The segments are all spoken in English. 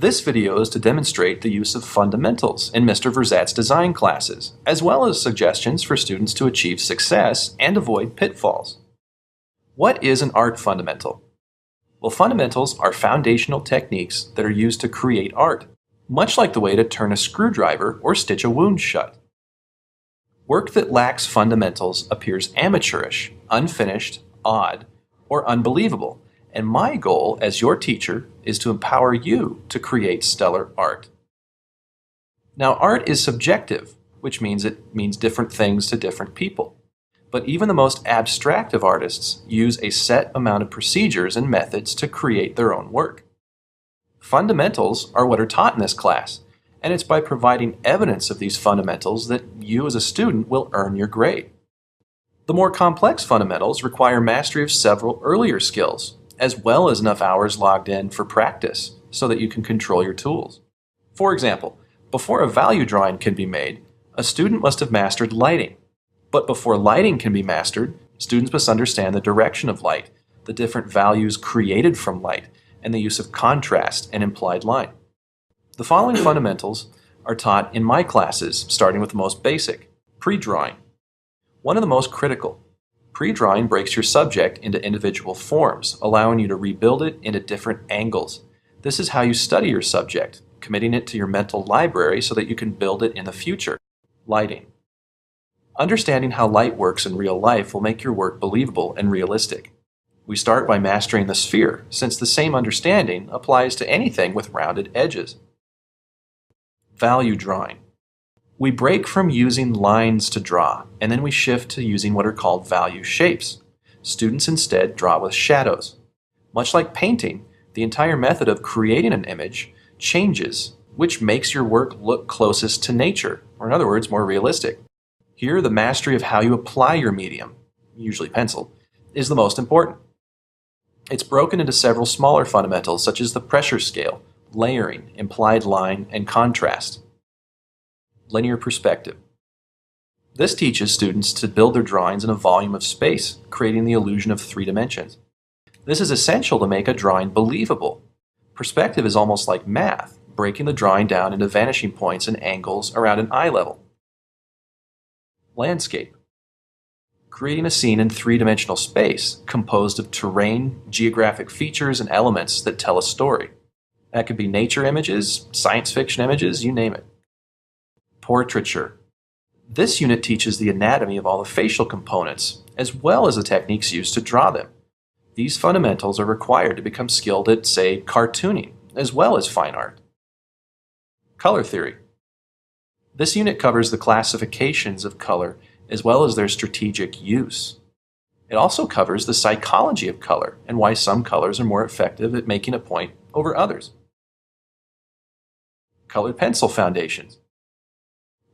This video is to demonstrate the use of fundamentals in Mr. Verzat's design classes, as well as suggestions for students to achieve success and avoid pitfalls. What is an art fundamental? Well, fundamentals are foundational techniques that are used to create art, much like the way to turn a screwdriver or stitch a wound shut. Work that lacks fundamentals appears amateurish, unfinished, odd, or unbelievable, and my goal as your teacher is to empower you to create stellar art. Now, art is subjective, which means it means different things to different people. But even the most abstract of artists use a set amount of procedures and methods to create their own work. Fundamentals are what are taught in this class, and it's by providing evidence of these fundamentals that you as a student will earn your grade. The more complex fundamentals require mastery of several earlier skills, as well as enough hours logged in for practice so that you can control your tools. For example, before a value drawing can be made, a student must have mastered lighting. But before lighting can be mastered, students must understand the direction of light, the different values created from light, and the use of contrast and implied line. The following fundamentals are taught in my classes, starting with the most basic, pre-drawing. One of the most critical. Pre-drawing breaks your subject into individual forms, allowing you to rebuild it into different angles. This is how you study your subject, committing it to your mental library so that you can build it in the future. Lighting. Understanding how light works in real life will make your work believable and realistic. We start by mastering the sphere, since the same understanding applies to anything with rounded edges. Value drawing. We break from using lines to draw, and then we shift to using what are called value shapes. Students instead draw with shadows. Much like painting, the entire method of creating an image changes, which makes your work look closest to nature, or in other words, more realistic. Here, the mastery of how you apply your medium, usually pencil, is the most important. It's broken into several smaller fundamentals such as the pressure scale, layering, implied line, and contrast. Linear perspective. This teaches students to build their drawings in a volume of space, creating the illusion of 3 dimensions. This is essential to make a drawing believable. Perspective is almost like math, breaking the drawing down into vanishing points and angles around an eye level. Landscape. Creating a scene in 3-dimensional space composed of terrain, geographic features, and elements that tell a story. That could be nature images, science fiction images, you name it. Portraiture. This unit teaches the anatomy of all the facial components, as well as the techniques used to draw them. These fundamentals are required to become skilled at, say, cartooning, as well as fine art. Color theory. This unit covers the classifications of color as well as their strategic use. It also covers the psychology of color and why some colors are more effective at making a point over others. Colored pencil foundations.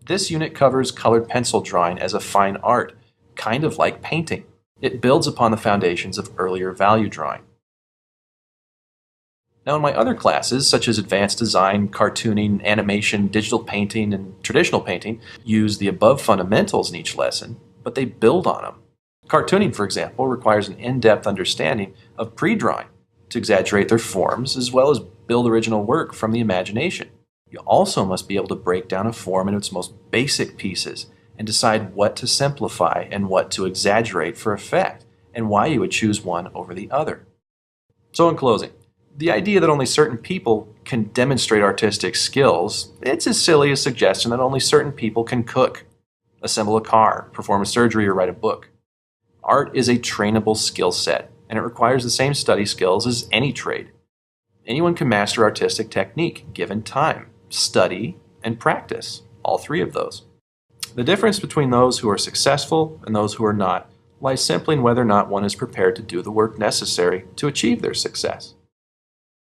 This unit covers colored pencil drawing as a fine art, kind of like painting. It builds upon the foundations of earlier value drawing. Now, in my other classes, such as advanced design, cartooning, animation, digital painting, and traditional painting, use the above fundamentals in each lesson, but they build on them. Cartooning, for example, requires an in-depth understanding of pre-drawing to exaggerate their forms as well as build original work from the imagination. You also must be able to break down a form into its most basic pieces and decide what to simplify and what to exaggerate for effect, and why you would choose one over the other. So in closing, the idea that only certain people can demonstrate artistic skills, it's as silly as suggestion that only certain people can cook, assemble a car, perform a surgery, or write a book. Art is a trainable skill set, and it requires the same study skills as any trade. Anyone can master artistic technique, given time, study, and practice, all 3 of those. The difference between those who are successful and those who are not lies simply in whether or not one is prepared to do the work necessary to achieve their success.